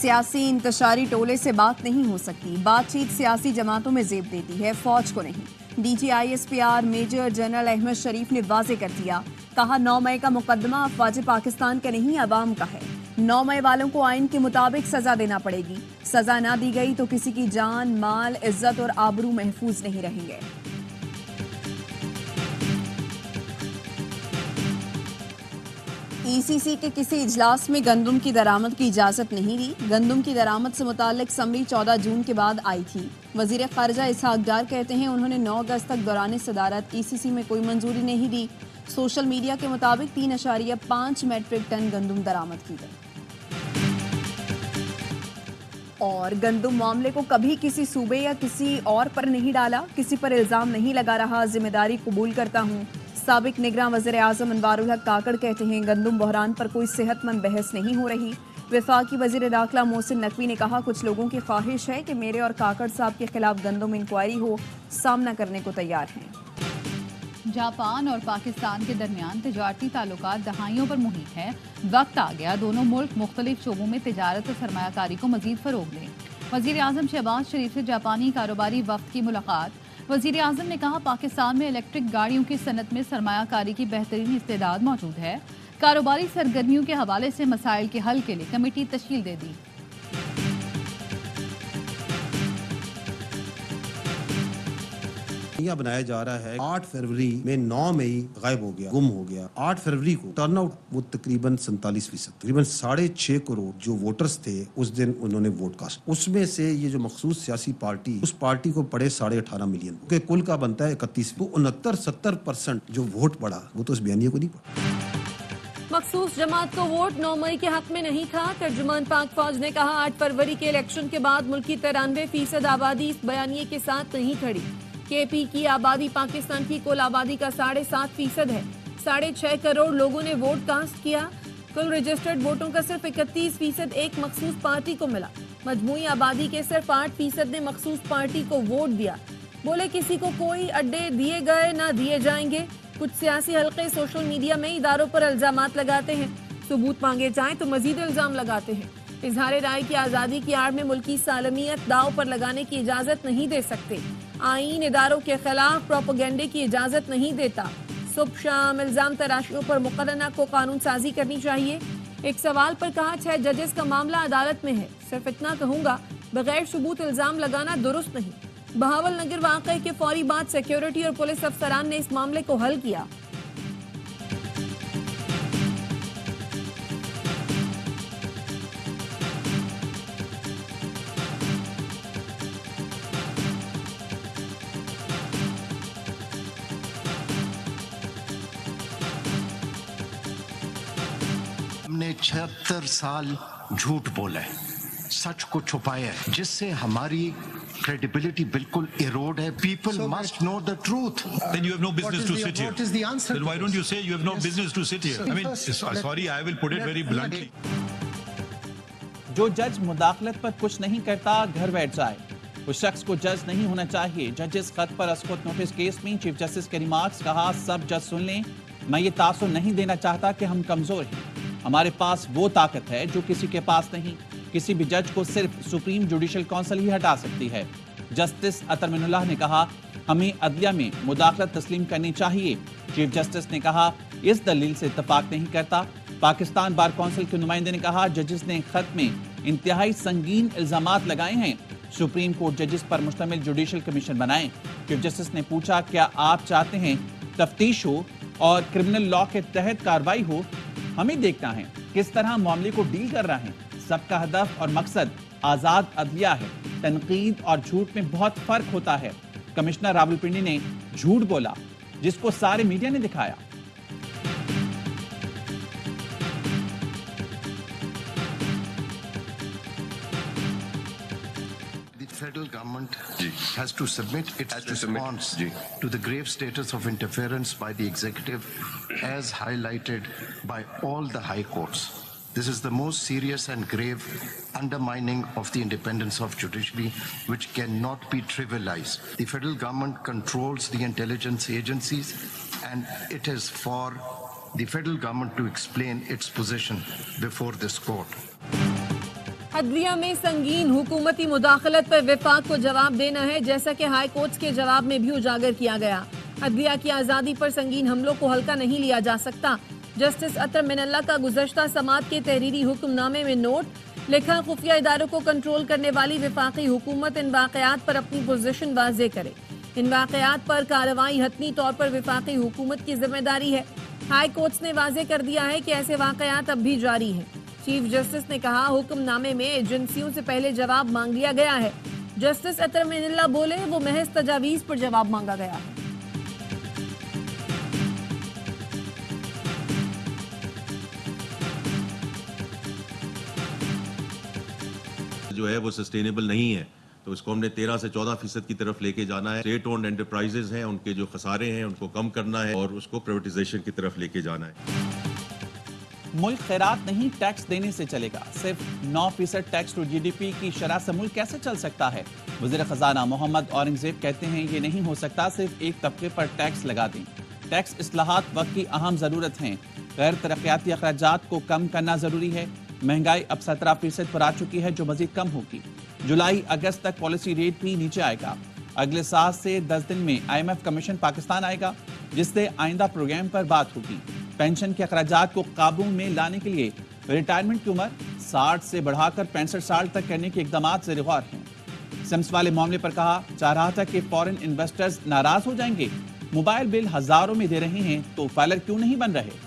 سیاسی انتشاری ٹولے سے بات نہیں ہو سکتی، بات چیت سیاسی جماعتوں میں زیب دیتی ہے، فوج کو نہیں۔ D G I S P R major general Ahmed Sharif نے واضح کر دیا، کہا 9 مئی کا مقدمہ افواج پاکستان کا نہیں عوام کا ہے۔ 9 مئی والوں کو آئین کے مطابق سزا دینا پڑے گی، سزا نہ دی گئی تو کسی کی جان، مال، عزت اور آبرو محفوظ نہیں رہیں گے۔ ای سی سی کے کسی اجلاس میں گندم کی درآمد کی اجازت نہیں دی۔ گندم کی درآمد سے متعلق سمری 14 جون کے بعد آئی تھی۔ وزیر خارجہ اسحاق ڈار کہتے ہیں انہوں نے 9 اگست تک دوران صدارت ای سی سی میں کوئی منظوری نہیں دی۔ سوشل میڈیا کے مطابق 3.5 میٹرک ٹن گندم درآمد کی گئی۔ اور گندم معاملے کو کبھی کسی صوبے یا کسی اور پر نہیں ڈالا، کسی پر الزام نہیں لگا رہا، ذمہ داری قبول کرتا ہوں۔ سابق نگراں وزیر اعظم انوار الحق کاکڑ کہتے ہیں گندم بحران پر کوئی صحت مند بحث نہیں ہو رہی۔ وفاقی وزیر داخلہ محسن نقوی نے کہا کچھ لوگوں کی خواہش ہے کہ میرے اور کاکڑ صاحب کے خلاف گندم انکوائری ہو، سامنا کرنے کو تیار ہیں۔ جاپان اور پاکستان کے درمیان تجارتی تعلقات دہائیوں پر محیط ہیں۔ وقت آ گیا دونوں ملک مختلف شعبوں میں تجارت اور سرمایہ کاری کو مزید فروغ دیں۔ وزیر اعظم شہباز شریف سے جاپانی کاروباری وفد کی ملاقات۔ وزیر اعظم نے کہا پاکستان میں الیکٹرک گاڑیوں کی صنعت میں سرمایہ کاری کی بہترین استعداد موجود ہے۔ کاروباری سرگرمیوں کے حوالے سے مسائل کے حل کے لیے کمیٹی تشکیل دے دی۔ یہ بنایا جا رہا ہے 8 فروری میں 9 مئی غائب ہو گیا، گم ہو گیا۔ 8 فروری کو ٹرن آؤٹ وہ تقریباً 47%، تقریباً 6.5 کروڑ جو ووٹرز تھے اس دن انہوں نے ووٹ کاسٹ۔ اس میں سے یہ جو مخصوص سیاسی پارٹی، اس پارٹی کو پڑے 18.5 ملین، کہ کل کا بنتا ہے 31، وہ 69-70% جو ووٹ پڑا وہ تو اس بیانیے کو نہیں پڑا۔ مخصوص جماعت کو ووٹ 9 مئی کے حق میں نہیں تھا۔ ترجمان پاک فوج نے کہا 8 فروری کے الیکشن کے بعد ملک کی 93% آبادی اس بیانیے کے ساتھ نہیں کھڑی۔ کے پی کی آبادی پاکستان کی کل آبادی کا 7.5% ہے۔ 6.5 کروڑ لوگوں نے ووٹ کاسٹ کیا۔ کل رجسٹرڈ ووٹوں کا صرف 31% ایک مخصوص پارٹی کو ملا۔ مجموعی آبادی کے صرف 8% نے مخصوص پارٹی کو ووٹ دیا۔ بولے کسی کو کوئی اڈے دیے گئے نہ دیے جائیں گے۔ کچھ سیاسی حلقے سوشل میڈیا میں اداروں پر الزامات لگاتے ہیں، ثبوت مانگے جائیں تو مزید الزام لگاتے ہیں۔ اظہار رائے کی آزادی کی آڑ میں ملکی سالمیت داؤ پر لگانے کی اجازت نہیں دے سکتے۔ آئین اداروں کے خلاف پروپیگنڈے کی اجازت نہیں دیتا۔ صبح شام الزام تراشیوں پر مقرنہ کو قانون سازی کرنی چاہیے۔ ایک سوال پر کہا 6 ججز کا معاملہ عدالت میں ہے، صرف اتنا کہوں گا بغیر ثبوت الزام لگانا درست نہیں۔ بہاول نگر واقعے کے فوری بعد سیکیورٹی اور پولیس افسران نے اس معاملے کو حل کیا۔ ہم نے 76 سال جھوٹ بولا ہے، سچ کو چھپایا ہے، جس سے ہماری credibility بالکل erode ہے۔ People must know the truth. Then you have no business to sit here. What is the answer? Then why don't you say you have no business to sit here? I mean, sorry, I will put it very bluntly. جو جج مداخلت پر کچھ نہیں کرتا گھر بیٹھ جائے، اس شخص کو جج نہیں ہونا چاہیے۔ ججز خط پر اسقط نوٹس کیس میں چیف جسٹس کے ریمارکس، کہا سب جج سن لیں، میں یہ تاثر نہیں دینا چاہتا کہ ہم کمزور ہیں، ہمارے پاس وہ طاقت ہے جو کسی کے پاس نہیں۔ کسی بھی جج کو صرف سپریم جوڈیشل کونسل ہی ہٹا سکتی ہے۔ جسٹس عطر من اللہ نے کہا ہمیں عدلیہ میں مداخلت تسلیم کرنی چاہیے۔ چیف جسٹس نے کہا اس دلیل سے اتفاق نہیں کرتا۔ پاکستان بار کونسل کے نمائندے نے کہا ججز نے خط میں انتہائی سنگین الزامات لگائے ہیں، سپریم کورٹ ججز پر مشتمل جوڈیشل کمیشن بنائیں۔ چیف جسٹس نے پوچھا کیا آپ چاہتے ہیں تفتیش ہو اور کرمنل لاء کے تحت کارروائی ہو؟ ہمیں دیکھنا ہے کس طرح معاملے کو ڈیل کر رہے ہیں۔ سب کا ہدف اور مقصد آزاد عدلیہ ہے۔ تنقید اور جھوٹ میں بہت فرق ہوتا ہے۔ کمشنر راولپنڈی نے جھوٹ بولا جس کو سارے میڈیا نے دکھایا۔ The federal government has to submit its response to the grave status of interference by the executive as highlighted by all the high courts. This is the most serious and grave undermining of the independence of judiciary, which cannot be trivialized. The federal government controls the intelligence agencies, and it is for the federal government to explain its position before this court. عدلیہ میں سنگین حکومتی مداخلت پر وفاق کو جواب دینا ہے، جیسا کہ ہائی کورٹس کے جواب میں بھی اجاگر کیا گیا۔ عدلیہ کی آزادی پر سنگین حملوں کو ہلکا نہیں لیا جا سکتا۔ جسٹس اطہر من اللہ کا گزشتہ سماعت کے تحریری حکم نامے میں نوٹ لکھا، خفیہ اداروں کو کنٹرول کرنے والی وفاقی حکومت ان واقعات پر اپنی پوزیشن واضح کرے۔ ان واقعات پر کارروائی حتمی طور پر وفاقی حکومت کی ذمہ داری ہے۔ ہائی کورٹس نے واضح کر دیا ہے کہ ایسے واقعات اب بھی جاری ہیں۔ چیف جسٹس نے کہا، حکم نامے میں ایجنسیوں سے پہلے جواب مانگ لیا گیا ہے۔ جسٹس اطہر من اللہ بولے، وہ محض تجاویز پر جواب مانگا گیا ہے۔ جو ہے وہ سسٹینیبل نہیں ہے، تو اس کو ہم نے 13 سے 14% کی طرف لے کے جانا ہے۔ اسٹیٹ اونڈ انٹرپرائزز ہیں، ان کے جو خسارے ہیں ان کو کم کرنا ہے اور اس کو پرائیویٹائزیشن کی طرف لے کے جانا ہے۔ ملک خیرات نہیں ٹیکس دینے سے چلے گا، صرف 9% ٹیکس ٹو GDP کی شرح سے ملک کیسے چل سکتا ہے؟ وزیر خزانہ محمد اورنگزیب کہتے ہیں یہ نہیں ہو سکتا، صرف ایک طبقے پر ٹیکس لگا دیں۔ ٹیکس اصلاحات وقت کی اہم ضرورت ہیں، غیر ترقیاتی اخراجات کو کم کرنا ضروری ہے۔ مہنگائی اب 17% پر آ چکی ہے جو مزید کم ہوگی۔ جولائی اگست تک پالیسی ریٹ بھی نیچے آئے گا۔ اگلے 7 سے 10 دن میں IMF کمیشن پاکستان آئے گا، جس سے آئندہ پروگرام پر بات ہوگی۔ پینشن کے اخراجات کو قابو میں لانے کے لیے ریٹائرمنٹ کی عمر 60 سے بڑھا کر 65 سال تک کرنے کے اقدامات زیر غور ہیں۔ سمس والے معاملے پر کہا، چاہ رہا تھا کہ فورن انویسٹرز ناراض ہو جائیں گے، موبائل بل ہزاروں میں دے رہے ہیں تو فائلر کیوں نہیں بن رہے؟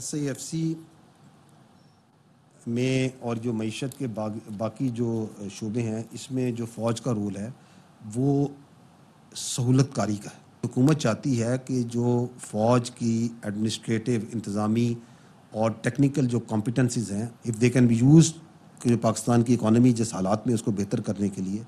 SIFC میں اور جو معیشت کے باقی جو شعبے ہیں، اس میں جو فوج کا رول ہے وہ سہولت کاری کا ہے۔ حکومت چاہتی ہے کہ جو فوج کی ایڈمنسٹریٹو، انتظامی اور ٹیکنیکل جو کمپیٹنسیز ہیں، if they can be used, کہ جو پاکستان کی اکانومی جس حالات میں اس کو بہتر کرنے کے لیے۔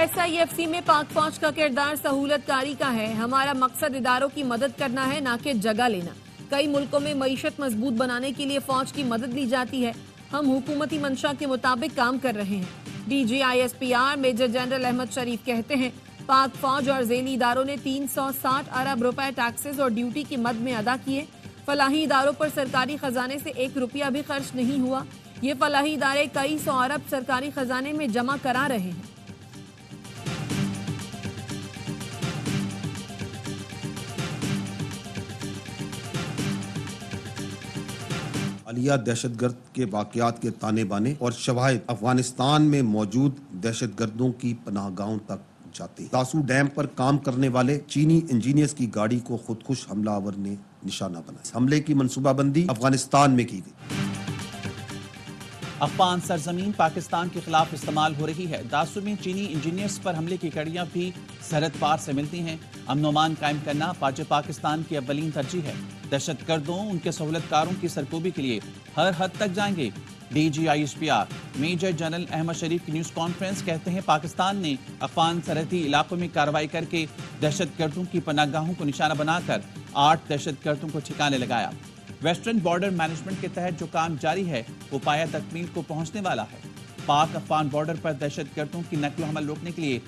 SIFC میں پاک فوج کا کردار سہولت کاری کا ہے۔ ہمارا مقصد اداروں کی مدد کرنا ہے، نہ کہ جگہ لینا۔ کئی ملکوں میں معیشت مضبوط بنانے کے لیے فوج کی مدد لی جاتی ہے۔ ہم حکومتی منشا کے مطابق کام کر رہے ہیں۔ DG ISPR major general Ahmed Sharif کہتے ہیں، پاک فوج اور ذیلی اداروں نے 360 ارب روپے ٹیکسز اور ڈیوٹی کی مد میں ادا کیے۔ فلاحی اداروں پر سرکاری خزانے سے 1 روپیہ بھی خرچ نہیں ہوا۔ یہ فلاحی ادارے کئی 100 ارب سرکاری خزانے میں جمع کرا رہے ہیں۔ حالیہ دہشت گرد کے واقعات کے تانے بانے اور شواہد افغانستان میں موجود دہشت گردوں کی پناہ گاہوں تک جاتے۔ لاسو ڈیم پر کام کرنے والے چینی انجینئرز کی گاڑی کو خودکش حملہ آور نے نشانہ بنایا۔ حملے کی منصوبہ بندی افغانستان میں کی گئی۔ افغان سرزمین پاکستان کے خلاف استعمال ہو رہی ہے۔ داسو میں چینی انجینئرز پر حملے کی کڑیاں بھی سرحد پار سے ملتی ہیں۔ امن و امان قائم کرنا فوج پاکستان کی اولین ترجیح ہے۔ دہشت گردوں ان کے سہولت کاروں کی سرکوبی کے لیے ہر حد تک جائیں گے۔ DG ISPR major general Ahmed Sharif کی نیوز کانفرنس کہتے ہیں، پاکستان نے افغان سرحدی علاقوں میں کارروائی کر کے دہشت گردوں کی پناہ گاہوں کو نشانہ بنا کر 8 دہشت گردوں کو ٹھکانے لگایا۔ ویسٹرن بارڈر مینجمنٹ کے تحت جو کام جاری ہے وہ پایہ تکمیل کو پہنچنے والا ہے۔ پاک افغان بارڈر پر دہشت گردوں کی نقل و حمل روکنے کے لیے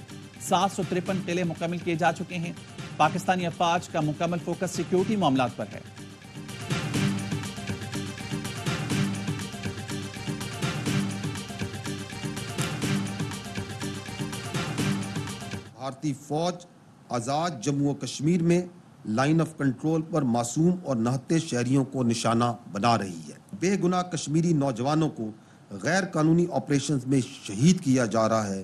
753 قلعے مکمل کیے جا چکے ہیں۔ پاکستانی افواج کا مکمل فوکس سیکیورٹی معاملات پر ہے۔ بھارتی فوج آزاد جموں و کشمیر میں لائن آف کنٹرول پر معصوم اور نہتے شہریوں کو نشانہ بنا رہی ہے۔ بے گناہ کشمیری نوجوانوں کو غیر قانونی آپریشنز میں شہید کیا جا رہا ہے۔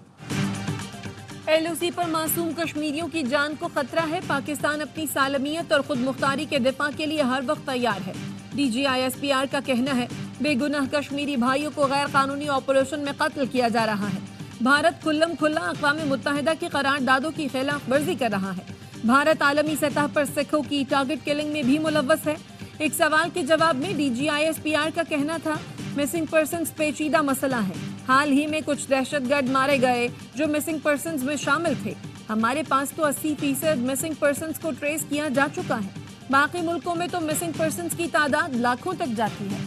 LOC پر معصوم کشمیریوں کی جان کو خطرہ ہے۔ پاکستان اپنی سالمیت اور خود مختاری کے دفاع کے لیے ہر وقت تیار ہے۔ DG ISPR کا کہنا ہے، بے گناہ کشمیری بھائیوں کو غیر قانونی آپریشن میں قتل کیا جا رہا ہے۔ بھارت کھلم کھلا اقوام متحدہ کی قراردادوں کی خلاف ورزی کر رہا ہے۔ بھارت عالمی سطح پر سکھوں کی ٹارگٹ کلنگ میں بھی ملوث ہے۔ ایک سوال کے جواب میں DG ISPR کا کہنا تھا، مسنگ پرسنز پیچیدہ مسئلہ ہے۔ حال ہی میں کچھ دہشت گرد مارے گئے جو مسنگ پرسنز میں شامل تھے۔ ہمارے پاس تو 80% مسنگ پرسنز کو ٹریس کیا جا چکا ہے۔ باقی ملکوں میں تو مسنگ پرسنز کی تعداد لاکھوں تک جاتی ہے۔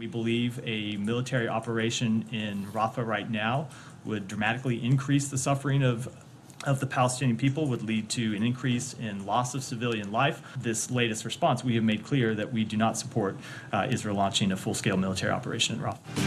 We believe a military operation in Rafah right now would dramatically increase the suffering of the Palestinian people, would lead to an increase in loss of civilian life. This latest response, we have made clear that we do not support Israel launching a full-scale military operation in Rafah.